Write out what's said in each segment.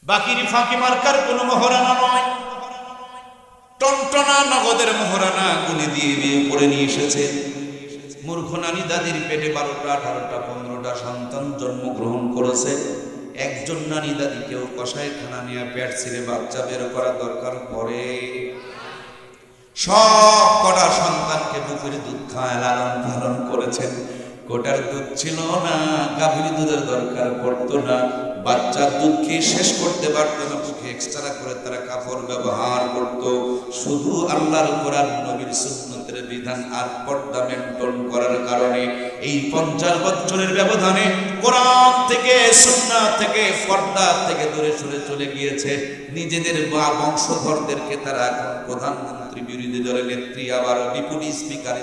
বাকির ফাঁকি মার্কার কোনো মহারানা নয়, টনটনা নগদের মহারানা গুলি দিয়ে বিয়ে করে নিয়ে এসেছে। মূর্খ নানি দাদির পেটে 12টা 18টা 15টা সন্তান জন্মগ্রহণ করেছে। একজন নানি দাদিকেও কসাইখানা নিয়ে পেট ছিঁড়ে বাচ্চা বের করা দরকার পড়ে। সব কটা সন্তানকে বুকের দুধ খায় লালন পালন করেছেন। কোটার দুধ ছিল না, গাভীর দুধের দরকার পড়তো না, বাচ্চার দুধ খেয়ে শেষ করতে পারতো না, মুখে এক্সট্রা করে তারা কাপড় ব্যবহার করত। শুধু আল্লাহর কোরআন নবীর সুন্নতের বিধান আর পর্দা মেনটেন করার কারণে এই 50 বছরের ব্যবধানে কোরআন থেকে সুন্নাত থেকে পর্দা থেকে দূরে সরে চলে গিয়েছে। নিজেদের বংশধরদেরকে তারা এখন প্রধানমন্ত্রী, বিরোধী দলের নেত্রী, আবার ডেপুটি স্পিকার,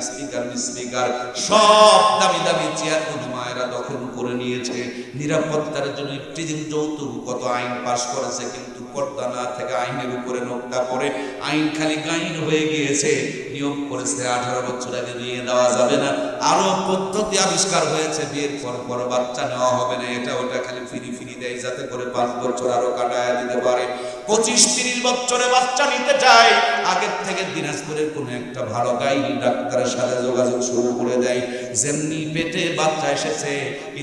স্পিকার সব দামি দামি চেয়ারগুলো মায়েরা দখল করে নিয়েছে। নিরাপত্তার জন্য প্রিজন যৌতুক কত আইন পাশ করেছে, কিন্তু পর্দা না থেকে আইনের উপরে নোকটা পড়ে আইন খালি গাইন হয়ে গিয়েছে। নিয়োগ করেছে 18 বছর আগে বিয়ে দেওয়া যাবে না, আরো পদ্ধতি আবিষ্কার হয়েছে, বিয়ের পর বাচ্চা নেওয়া হবে না, এটা ওটা খালি ফিরি দেয় যাতে করে 5 বছর আরো কাটায় দিতে পারে। 25-30 বছরে বাচ্চা নিতে চায়, আগের থেকে দিনাজপুরের কোনো একটা ভালো গাইনি ডাক্তারের সাথে যোগাযোগ শুরু করে দেয়। যেমনি পেটে বাচ্চা এসেছে,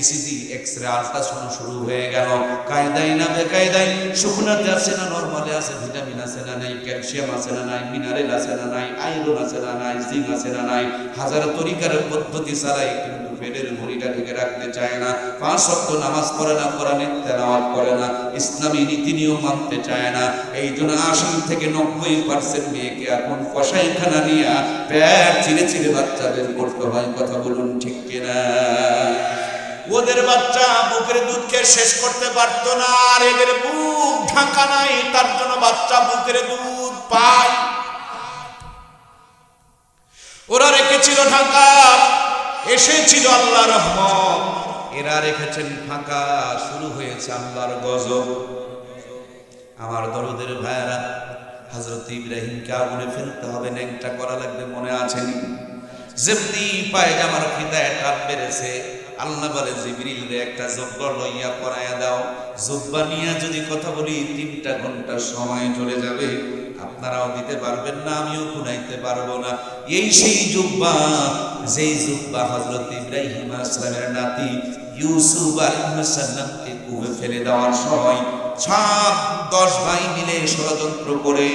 ইসিজি, এক্সরে, আলট্রাসাউন্ড শুরু হয়ে গেল। কায়দায় না বেকায়দায়, শুকনাতে আছে না নরমালে আছে, ভিটামিন আছে না নাই, ক্যালসিয়াম আছে না নাই, মিনারেল আছে না নাই, আয়রন আছে না নাই, জিঙ্ক আছে না নাই, হাজার তরিকার পদ্ধতি চালাই, কিন্তু পেটের ভুঁড়িটা ঢেকে রাখতে চায় না। 5 ওয়াক্ত নামাজ পড়ে না, কোরআনের তেলাওয়াত করে না, ইসলামী নীতি নিয়ম মানতে চায় না। এই জন্য 80 থেকে 90% মেয়েকে এখন কসাইখানা নিয়ে পেট চিরে বাচ্চা বের করতে হয়। কথা বলুন ঠিক কিনা? ওদের বাচ্চা বুকের দুধকে শেষ করতে পারতো না, আর এদের বুক ঢাকা নাই, তার জন্য বাচ্চা বুকের দুধ পায়। ওরা রেখেছিল ঢাকা, এসেছিল আল্লাহর রহমত, এরা রেখেছেন ফাঁকা, শুরু হয়েছে আল্লাহর গজব। আমার দরদের ভাইয়েরা, হযরত ইব্রাহিমকে আগুনে ফেলতে হবে, ন্যাংটা করা লাগবে, মনে আছে? যেমনি পায়জামার ফিতায় টাপ বেড়েছে, আল্লাহ বলে জিবরিল রে একটা জুব্বা লইয়া পরাইয়া দাও। জুব্বা নিয়ে যদি কথা বলি 3টা ঘন্টা সময় চলে যাবে, আপনারাও দিতে পারবেন না, আমিও কুনাইতে পারবো না। এই সেই জুব্বা, যেই জুব্বা হযরত ইব্রাহিম আলাইহিস সালামের নাতি ইউসুফ আলাইহিস সালামকে কুবে ফেলে দেওয়ার সময় 10 ভাই মিলে ষড়যন্ত্র করে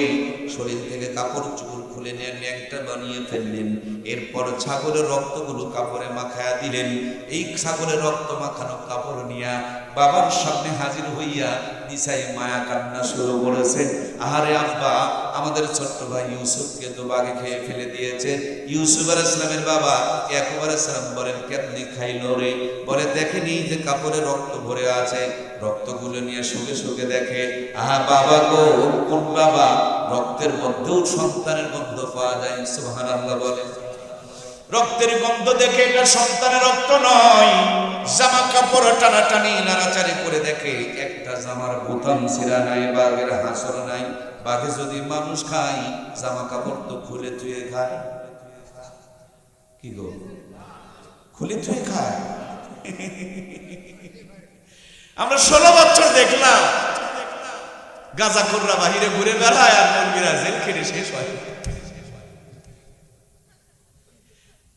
শরীর থেকে কাপড় চোপড় খুলে নিয়ে ন্যাংটা বানিয়ে ফেললেন। এরপর ছাগলের রক্তগুলো কাপড়ে মাখায়া দিলেন। এই ছাগলের রক্ত মাখানো কাপড় নিয়া বাবার সামনে হাজির হইয়া নিসাই মায়া কান্না শুরু করেছে। আহারে আব্বা, আমাদের ছোট্ট ভাই ইউসুফকে তো বাঘে খেয়ে ফেলে দিয়েছে। ইউসুফ আলাইহিস সালামের বাবা ইয়াকুব আলাইহিস সালাম বলেন, কেমনে খাইলো রে? বলে, দেখেনি যে কাপড়ে রক্ত ভরে আছে, রক্তগুলো নিয়ে শুকে দেখে, আহা বাবা গো, কোন বাবা? রক্তের মধ্যেও সন্তানের গন্ধ পাওয়া যায়। সুবহানাল্লাহ বলে। রক্তের গন্ধ দেখে এটা সন্তানের রক্ত নয়। জামা কাপড় টানাটানি নাড়াচাড়ি করে দেখে একটা জামার বোতাম ছিঁড়া নাই, বাঘের হাসর নাই। বাঘে যদি মানুষ খায়, জামা কাপড় তো খুলে ধুয়ে খায়। কি গো, খুলে ধুয়ে খায়? আমরা 16 বছর দেখলাম গাঁজাখোররা বাহিরে ঘুরে বেড়ায় আর মৌলবীরা জেল খেটে শেষ হয়।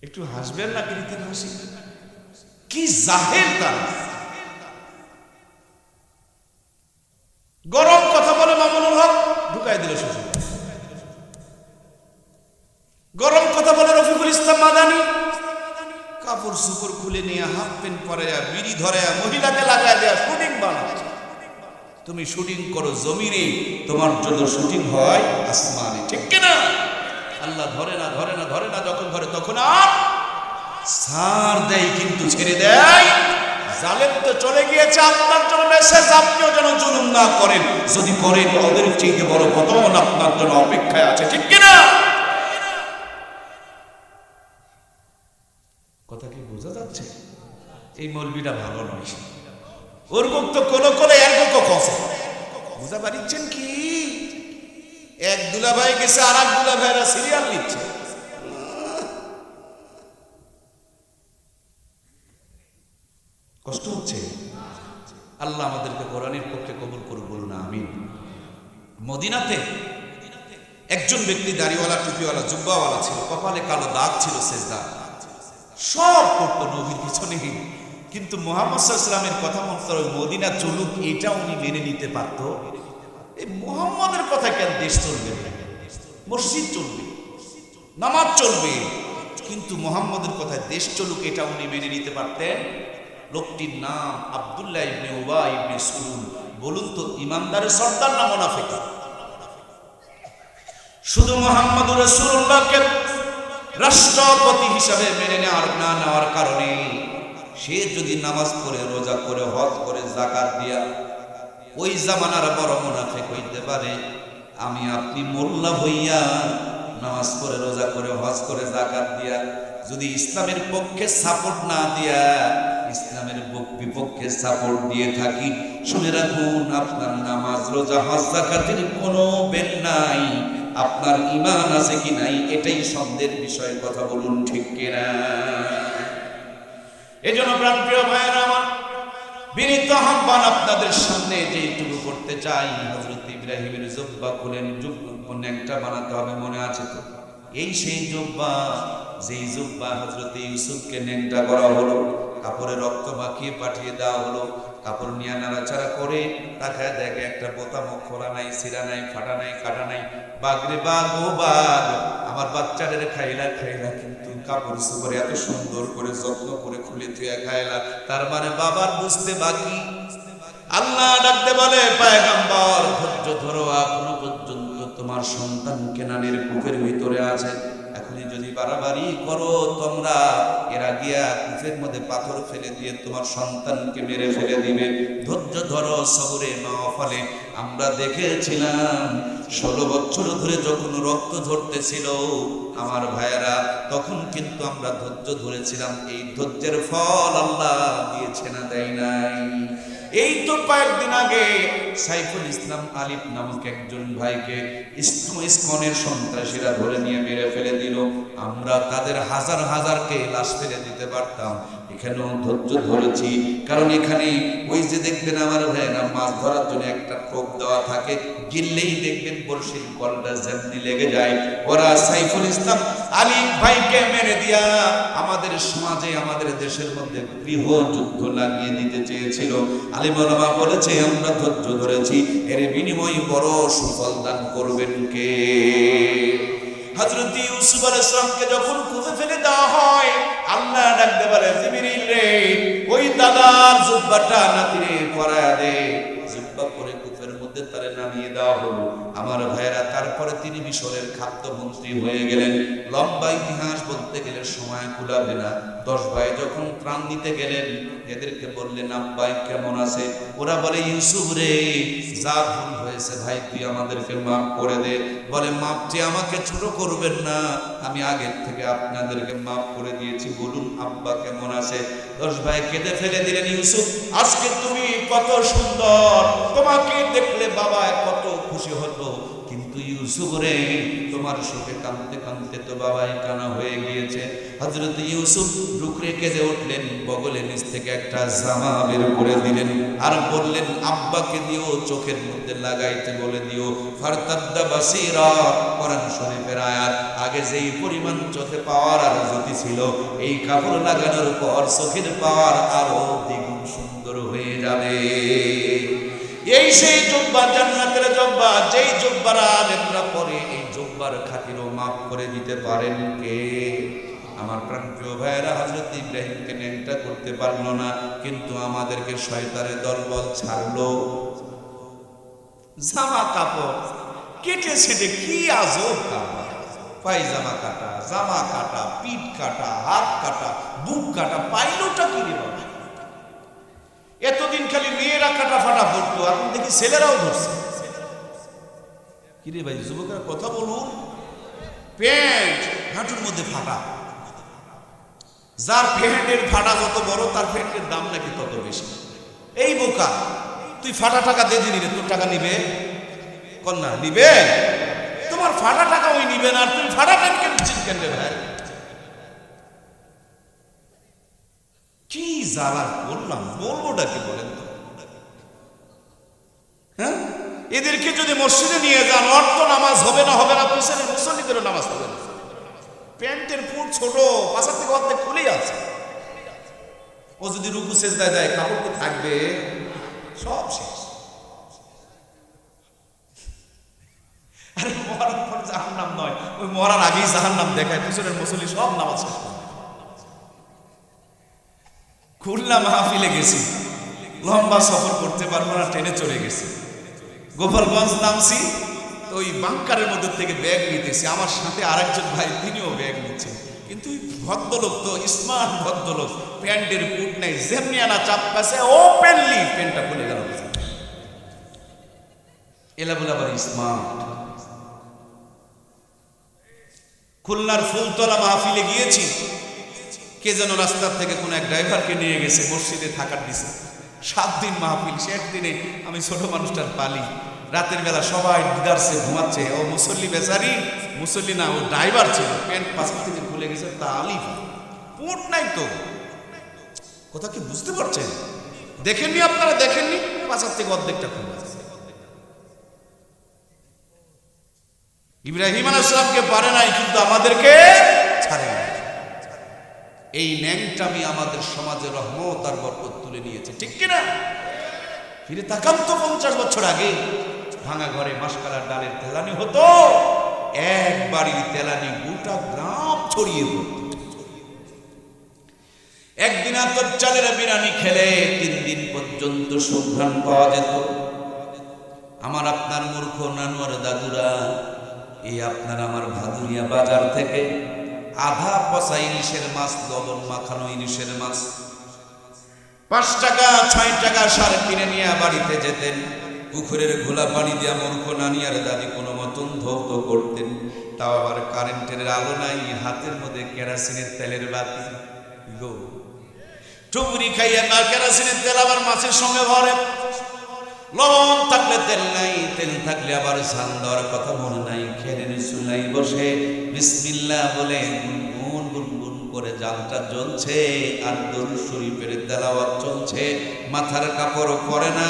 একটু হাসবেন না, কৃত্রিম হাসি। কি জাহেল তারা! গরম কথা বলে মামুনুল হক, ঢুকাই দিল শ্বশুর। গরম কথা বলে রফিকুল ইসলাম মাদানি, কাপড় সুপড় খুলে নিয়ে হাফ প্যান্ট পরে বিড়ি ধরে মহিলাকে লাগায় দেয়া শুটিং বানাচ্ছে। তুমি শুটিং করো জমিনে, তোমার জন্য শুটিং হয় আসমানে, ঠিক কিনা? আল্লাহ ধরে না, যখন ধরে তখন আর ছাড় দেয়, কিন্তু ছেড়ে দেয়। জালেম তো চলে গিয়েছে, আপনার জন্য মেসেজ, আপনিও যেন জুলুম না করেন। যদি করেন, ওদের চেয়ে বড় পতন আপনার জন্য অপেক্ষায় আছে, ঠিক কিনা? কথা কি বোঝা যাচ্ছে? এই মৌলবীটা ভালো নয়, ওরকম তো কোলে এরকম কথা বুঝা পারিচ্ছেন কি? এক দুলাভাই গেছে, আর এক দুলাভাইরা সিরিয়াল নিচ্ছে। কষ্ট হচ্ছে। আল্লাহ আমাদেরকে কোরআনের পক্ষে কবুল করুক, বলুন আমিন। মদিনাতে একজন ব্যক্তি দাড়িওয়ালা, টুপিওয়ালা, জুব্বাওয়ালা ছিল, কপালে কালো দাগ ছিল, সেজদা সব করতো নবীর পিছনে। কিন্তু মুহাম্মদ সাল্লাল্লাহু আলাইহি ওয়াসাল্লামের কথা মতো মদিনা চলুক এটা উনি মেনে নিতে পারত। এই মুহাম্মদের কথা কেন দেশ চলবে, মসজিদ চলবে, নামাজ চলবে, কিন্তু মুহাম্মদের কথায় দেশ চলুক এটা উনি মেনে নিতে পারতেন? লোকটির নাম আব্দুল্লাহ ইবনে উবাই ইবনে সুলুল। বলুন তো, ইমানদারের সর্দার না মুনাফিক? শুধু মুহাম্মদুর রাসূলুল্লাহকে রাষ্ট্রপতি হিসাবে মেনে নেওয়ার কারণে সে যদি নামাজ পড়ে, রোজা করে, হজ করে, যাকাত দিয়া ওই জামানার বড় মুনাফিক হইতে পারে, আমি আপনি মোল্লা হইয়া নামাজ পড়ে, রোজা করে, হজ করে, যাকাত দিয়া যদি ইসলামের পক্ষে সাপোর্ট না দিয়া ইসলামের বিপক্ষে সাপোর্ট দিয়ে থাকি, শুনে রাখুন আপনার নামাজ, রোজা, হজ, যাকাতের কোনো বেল নাই। আপনার ঈমান আছে কি নাই এটাই সন্দেহের বিষয়। কথা বলুন ঠিক কিনা? এজন্য প্রাণপ্রিয় ভাইয়েরা আমার, বিনীত আহ্বান আপনাদের সামনে যেটুকু করতে চাই, হযরত ইব্রাহিমের জুব্বা খুলেন, ন্যাংটা বানাতে হবে, মনে আছে তো? এই সেই জুব্বা, যেই জুব্বা হযরত ইউসুফকে ন্যাংটা করা হলো, কাপড়ে রক্ত মাখিয়ে পাঠিয়ে দেওয়া হলো। কাপড় নিয়ে নাড়াচাড়া করে তাকায় দেখে একটা বোতামও খোলা নাই, ছিঁড়া নাই, ফাটা নাই, কাটা নাই। বাঘরে বাঘ, ও বাঘ, আমার বাচ্চাদের খাইলা কিন্তু কাপড় সুপড়ে এত সুন্দর করে যত্ন করে খুলে থুয়া খাইলা, তার মানে বাবার বুঝতে বাকি। আল্লাহ ডাকতে বলে, পয়গম্বর ধৈর্য ধরো, এখনো পর্যন্ত তোমার সন্তান কেনানের বুকের ভিতরে আছে, এখনই যদি বাড়াবাড়ি করো তোমরা, এরা গিয়া কুফের মধ্যে পাথর ফেলে দিয়ে তোমার সন্তানকে মেরে ফেলে দিবে। ধৈর্য ধরো, সবরে মাওফালে। আমরা দেখেছিলাম 16 বছর ধরে যখন রক্ত ঝরতেছিল আমার ভাইয়েরা, তখন কিন্তু আমরা ধৈর্য ধরেছিলাম। এই ধৈর্যের ফল আল্লাহ দিয়েছে না দেয় নাই? এই তো কয়েকদিন আগে সাইফুল ইসলাম আলিফ নামক একজন ভাইকে ইসকনের সন্ত্রাসীরা ধরে নিয়ে মেরে ফেলে দিল। আমরা তাদের হাজার হাজারকে লাশ ফেলে দিতে পারতাম, এখানেও ধৈর্য ধরেছি। কারণ এখানে ওই যে দেখবেন আমার ভাইয়েরা, মাছ ধরার জন্য একটা টোপ দেওয়া থাকে, গিললেই দেখবেন বড়শির কলটা যেমনি লেগে যায়। ওরা সাইফুল ইসলাম আলিফ ভাইকে মেরে দিয়া আমাদের সমাজে, আমাদের দেশের মধ্যে গৃহ যুদ্ধ লাগিয়ে দিতে চেয়েছিল। আলিম ওলামা বলেছে, আমরা ধৈর্য ধরেছি, এর বিনিময়ে বড় সুফল দান করবেন কে? হযরত ইউসুফ আলাইহিস সালামকে যখন কুফে ফেলে দেওয়া হয়, আল্লাহ ডাকতে বলে, জিবরিল রে, ওই দাদার জুব্বাটা নাতিরে পরায়া দে। জুব্বা পরে কুফের মধ্যে তারে নামিয়ে দেওয়া হলো। আমার ভাইয়েরা, তারপরে তিনি মিশরের খাদ্যমন্ত্রী হয়ে গেলেন। লম্বা ইতিহাস বলতে গেলে সময় কুলাবে না। 10 ভাই যখন ত্রাণ নিতে গেলেন, এদেরকে বললেন, আব্বাই কেমন আছে? ওরা বলে, ইউসুফ রে, যা ভুল হয়েছে ভাই তুই আমাদেরকে মাফ করে দে। বলে, মাফ চেয়ে আমাকে ছোট করবেন না, আমি আগের থেকে আপনাদেরকে মাফ করে দিয়েছি, বলুন আব্বা কেমন আছে? 10 ভাই কেঁদে ফেলে দিলেন, ইউসুফ আজকে তুমি কত সুন্দর, তোমাকে দেখলে বাবা কত খুশি হতো, কিন্তু ইউসুফ রে, তোমার সুখে কাঁদতে কাঁদতে তো বাবাই কানা হয়ে গিয়েছে। হযরত ইউসুফ রুকরে কেঁদে উঠলেন, বগলের নিচ থেকে একটা জামা বের করে দিলেন, আর বললেন, আব্বাকে দিও, চোখের মধ্যে লাগাইতে বলে দিও। ফারতাদ্দা বাসীরা, কোরআন শরীফের আয়াত। আগে যেই পরিমাণ চোখে পাওয়ার আর জ্যোতি ছিল, এই কাপড় লাগানোর পর চোখের পাওয়ার আরো দ্বিগুণ সুন্দর হয়ে যাবে। এই সেই জুব্বা, জান্নাতের জুব্বা, যেই জুব্বার আলেমরা পরে, এই জুব্বার খাতিরও মাফ করে দিতে পারেন কে? আমার প্রাণপ্রিয় ভাইয়েরা, হযরত ইব্রাহিমকে ন্যাংটা করতে পারলো না, কিন্তু আমাদেরকে শয়তানের দলবল ছাড়লো। জামা কাপড় কেটে ছেটে, কি আজব কাপড়, পায়জামা কাটা, জামা কাটা, পিঠ কাটা, হাত কাটা, বুক কাটা, পাইলোটা কি রে বাবা? এতদিন খালি মেয়েরা কাটা ফাটা পড়তো, এখন দেখি ছেলেরাও ধরছে। কিরে ভাই, যুবকেরা কথা বলুন। প্যান্ট হাঁটুর মধ্যে ফাটা, যার প্যান্টের ফাটা যত বড়, তার প্যান্টের দাম নাকি তত বেশি। এই বোকা, তুই ফাটা টাকা দিয়ে দিলি রে, তোর টাকা নিবে? কন্যা নিবে? তোমার ফাটা টাকা ওই নিবে না, তুই ফাটা প্যান্ট কিনছিস কেন রে ভাই? কি জ্বালা করলাম, বলবোটা কি বলেন তো? হ্যাঁ, এদেরকে যদি মসজিদে নিয়ে যান অর্থ নামাজ হবে না পিছনে মুসল্লিদেরও নামাজ হবে না। প্যান্টের ফুট ছোট, পাশার থেকে অর্ধেক খুলেই আছে। ও যদি রুকু সেজদায় যায় কাপড় কি থাকবে? সব শেষ। আরে মরার পর জাহান্নাম নয়, ওই মরার আগেই জাহান্নাম দেখায়। পিছনের মুসল্লি সব নামাজ শেষ করে। খুলনা মাহফিলে গেছি, লম্বা সফর করতে পারবো না, ট্রেনে চলে গেছি। গোপালগঞ্জ নামছি, তো ওই বাংকারের মধ্যে থেকে ব্যাগ নিতেছি। আমার সাথে আরেকজন ভাই, তিনিও ব্যাগ নিচ্ছেন। কিন্তু ভদ্রলোক তো স্মার্ট ভদ্রলোক, প্যান্টের কুট নাই, যেমনি আনা চাপ পাশে ওপেনলি প্যান্টটা খুলে গেল। এলা বলে আবার স্মার্ট। খুলনার ফুলতলা মাহফিলে গিয়েছি, কে যেন রাস্তার থেকে কোন এক ড্রাইভারকে নিয়ে গেছে, মসজিদে থাকার দিছে। 7 দিন মাহফিল, সে একদিনে আমি ছোট মানুষটার পালি। রাতের বেলা সবাই দিদারসে ঘুমাচ্ছে, ও মুসল্লি বেচারি, মুসল্লি না, ও ড্রাইভার ছিল, প্যান্ট পাশার থেকে খুলে গেছে। তালিফ পুট নাই তো, কথা কি বুঝতে পারছেন? দেখেননি আপনারা? দেখেননি? পাশার থেকে অর্ধেকটা খুলে আছে। ইব্রাহিম আলাইহিস সালামকে পারে নাই, কিন্তু আমাদেরকে ছাড়ে নাই। এই ন্যাংটামি আমাদের সমাজে রহমত আর বরকত তুলে নিয়েছে, ঠিক কিনা? ফিরে তাকান তো, 50 বছর আগে ভাঙা ঘরে মাসকালার ডালের তেলানি হতো, এক বাড়ির তেলানি গোটা গ্রাম ছড়িয়ে পড়ত। একদিন আতর চালের বিরিয়ানি খেলে 3 দিন পর্যন্ত সুঘ্রাণ পাওয়া যেত। আমার আপনার মূর্খ নানু আর দাদুরা এই আপনার আমার ভাদুরিয়া বাজার থেকে আধা পচা ইলিশের মাছ, লবণ মাখানো ইলিশের মাছ 5 টাকা 6 টাকা সার কিনে নিয়ে বাড়িতে যেতেন। পুকুরের ঘোলা পানি দিয়া মূর্খ নানি আর দাদি কোনো মতন ধৌত করতেন। তাও আবার কারেন্টের আলো নাই, হাতের মধ্যে কেরাসিনের তেলের বাতি গো। টুকরি খাইয়া না, কেরাসিনের তেল আবার মাছের সঙ্গে ভরে। লবণ থাকলে তেল নাই, তেল থাকলে আবার ঝাল দেওয়ার কথা মনে নাই। খেরের চুলাই বসে বিসমিল্লাহ বলে গুনগুন গুনগুন করে জালটা জ্বলছে, আর দরুদ শরীফের তেলাওয়াত চলছে। মাথার কাপড় পরে না,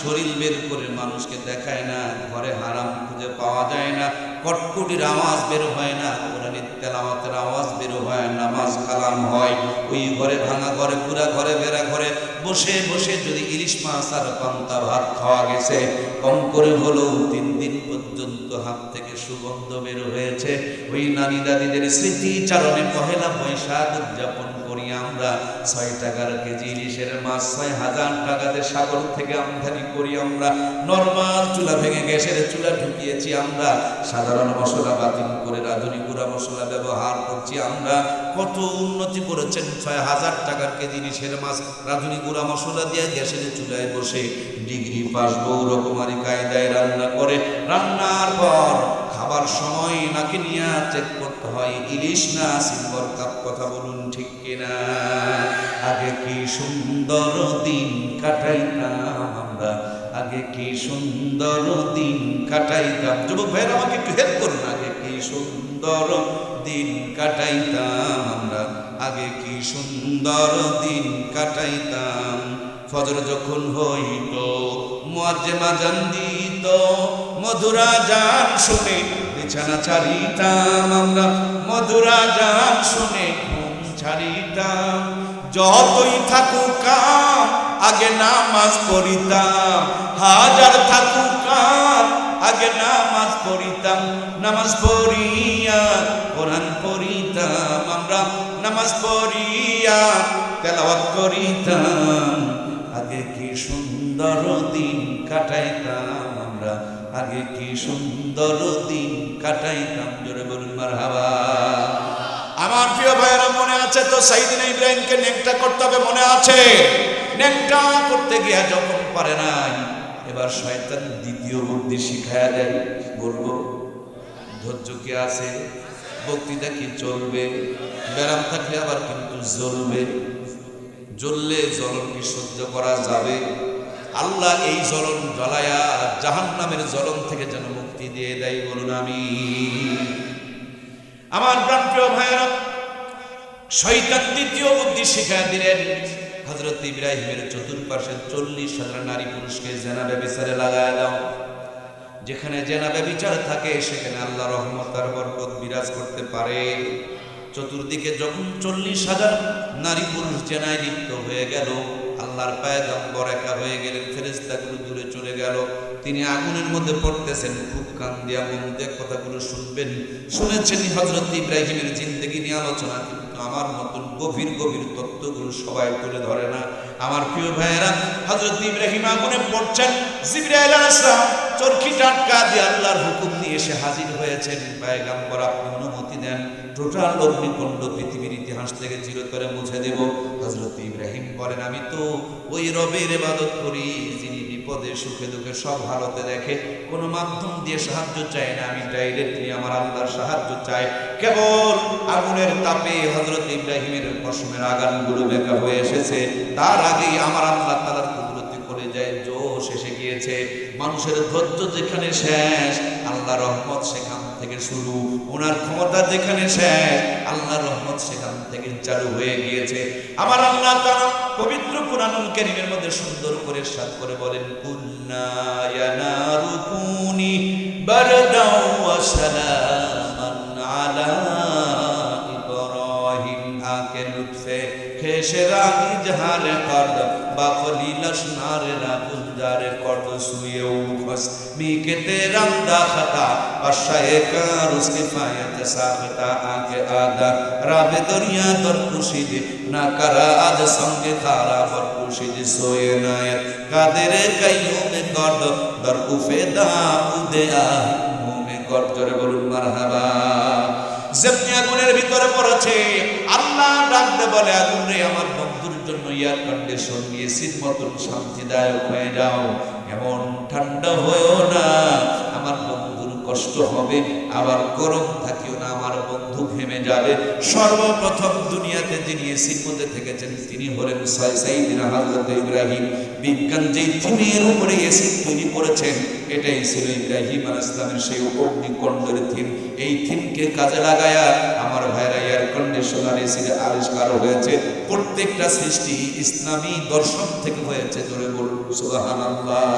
শরীর বের করে মানুষকে দেখায় না, ঘরে হারাম খুঁজে পাওয়া যায় না, কটকুটির আওয়াজ বের হয় না, কোরআনের তেলাওয়াতের আওয়াজ বের হয়, নামাজ কালাম হয়। ওই ঘরে, ভাঙা ঘরে, পুরা ঘরে, বেড়া ঘরে বসে বসে যদি ইলিশ মাছ আর পান্তা ভাত খাওয়া গেছে, কম করে হলেও 3 দিন পর্যন্ত হাত থেকে সুগন্ধ বের হয়েছে। ওই নানি দাদিদের স্মৃতিচারণে পহেলা বৈশাখ উদযাপন করি আমরা। 6 টাকার কেজি ইলিশের মাছ 6000 টাকাতে সাগর থেকে আমদানি করি আমরা। নরমাল চুলা ভেঙে গ্যাসের চুলা ঢুকিয়েছি আমরা। সাধারণ মশলা বাতিল করে রাঁধুনি গুঁড়া মশলা ব্যবহার করছি আমরা। কত উন্নতি করেছেন! 6000 টাকার কেজি ইলিশের মাছ রাঁধুনি গুঁড়া মশলা দিয়ে গ্যাসের চুলায় বসে ডিগ্রি পাস বউ রকমারি কায়দায় রান্না করে। রান্নার পর খাবার সময় নাকি নিয়ে চেক করতে হয় ইলিশ না সিলভার কাপ। কথা বলুন ঠিক কিনা? আগে কি সুন্দর দিন কাটাইতাম আমরা, আগে কি সুন্দর দিন কাটাইতাম। যুবক ভাইয়ের আমাকে একটু হেল্প করুন। আগে কি সুন্দর দিন কাটাইতাম আমরা, আগে কি সুন্দর দিন কাটাইতাম। ফজর যখন হইত মুয়াজ্জিন আযান দিত, মধুর আযান শুনে বিছানা ছাড়িতাম আমরা, মধুর আযান শুনে ঘুম ছাড়িতাম। যতই থাকুক কাম আগে নামাজ পড়িতাম, হাজার থাকুক কাম আগে নামাজ পড়িতাম। নামাজ পড়িয়া কোরআন পড়িতাম আমরা, নামাজ পড়িয়া তেলাওয়াত করিতাম। আগে কি সুন্দর দিন কাটাইতাম আমরা, আগে কি সুন্দর দিন কাটাইতাম। জোরে বলুন মারহাবা। আমার প্রিয় ভাইয়েরা, মনে আছে তো সাইয়েদনা ইব্রাহিমকে নেকটা করতে হবে? মনে আছে? নেকটা করতে গিয়া যখন পারে নাই, এবার শয়তান দ্বিতীয় বুদ্ধি শিখায়া দেয়। বলবো ধৈর্য কি আছে? বক্তৃতা কি চলবে? ব্যারাম থাকলে আবার কিন্তু জ্বলবে। জ্বললে জ্বলন কি সহ্য করা যাবে? আল্লাহ এই জ্বলন জ্বলায়া জাহান্নামের জ্বলন থেকে যেন মুক্তি দিয়ে দেয়। বলুন আমিন। আমার প্রাণপ্রিয় ভাইয়েরা, শয়তান দ্বিতীয় বুদ্ধি শিখায়া দিলেন। হযরত ইব্রাহিমের চতুর্পাশে 40,000 নারী পুরুষকে জিনা ব্যভিচারে লাগায় দাও। যেখানে জিনা ব্যভিচার থাকে সেখানে আল্লাহ রহমত আর বরকত বিরাজ করতে পারে। চতুর্দিকে যখন 40,000 নারী পুরুষ জিনায় লিপ্ত হয়ে গেল, আল্লাহর পয়গম্বর একা হয়ে গেলেন, ফেরেশতাগুলো দূরে চলে গেল। তিনি আগুনের মধ্যে পড়তেছেন, খুব কান দিয়া মন দিয়ে কথাগুলো শুনবেন। শুনেছেন হযরত ইব্রাহিমের জিন্দেগি নিয়ে আলোচনা, কিন্তু আমার মতন গভীর গভীর তত্ত্বগুলো সবাই তুলে ধরে না। আমার প্রিয় ভাইয়েরা, হযরত ইব্রাহিম আগুনে পড়ছেন, জিবরাইল আলাইহিস সালাম চরকি টাটকা দিয়ে আল্লাহর হুকুম নিয়ে এসে হাজির হয়েছেন। পয়গম্বর আপনি অনুমতি দেন, টোটাল অগ্নিকুণ্ড পৃথিবীর ইতিহাস থেকে চিরতরে মুছে দেব। হযরত ইব্রাহিম বলেন, আমি তো ওই রবের ইবাদত করি যিনি বিপদে সুখে দুঃখে সব হালতে দেখে, কোনো মাধ্যম দিয়ে সাহায্য চাই না, আমি ডাইরেক্টলি আমার আল্লাহর সাহায্য চাই। কেবল আগুনের তাপে হযরত ইব্রাহিমের পশমের আগানগুলো বেঁকা হয়ে এসেছে, তার আগেই আমার আল্লাহ তাআলার কুদরতি করে যায় জোশ এসে গিয়েছে। মানুষের ধৈর্য যেখানে শেষ, আল্লাহর রহমত সেখান থেকে শুরু। ওনার ক্ষমতা যেখানে শেষ, আল্লাহর রহমত সেখান থেকে চালু হয়ে গিয়েছে। আমার আল্লাহ তাআলা পবিত্র কুরআনুল কারীমের মধ্যে সুন্দর করে ইরশাদ করে বলেন, কুল্লা ইয়া নারু কুনি বারদাও ওয়া সালামান আলা ইব্রাহিম। আকে লুৎফে খেশরাগি জাহারে কর্দ বাখলিলাস নারে না গুলজারে কর্দ সুয়ে উখস মিকে তেরাম দা খতা বাশায়ে কার উসকে ফায়াত সাখতা আকে আদা রাবে দরিয়া দর খুশিদ না করা আজ সঙ্গে তারা বর খুশিদ সোয়ে নায়াত কাদের কাইয়ুমে কর্দ দর উফে দা উদে আ মুমে কর্দ। জোরে বলুন মারহাবা। যেমনি আগুনের ভিতরে পড়েছে, আল্লাহ ডাকতে বলে, আগুন রে আমার বন্ধুর জন্য এয়ার কন্ডিশন নিয়ে এসির মতন শান্তিদায়ক হয়ে যাও, এমন ঠান্ডা হয়েও না আমার বন্ধুর কষ্ট হবে, আবার গরম থাকিও না আমার বন্ধু ঘেমে যাবে। সর্বপ্রথম দুনিয়াতে যিনি এসির মধ্যে থেকেছেন তিনি হলেন সাইয়্যিদিনা হযরত ইব্রাহিম। বিজ্ঞান যেই থিমের উপরে এসি তৈরি করেছেন, এটাই ছিল ইব্রাহিম আলাইহিস সালামের সেই অগ্নিকুণ্ডের থিম। এই থিমকে কাজে লাগায়া আমার ভাইরা এয়ার কন্ডিশনার এসির আবিষ্কার হয়েছে। প্রত্যেকটা সৃষ্টি ইসলামী দর্শন থেকে হয়েছে। জোরে বলুন সুবহানাল্লাহ।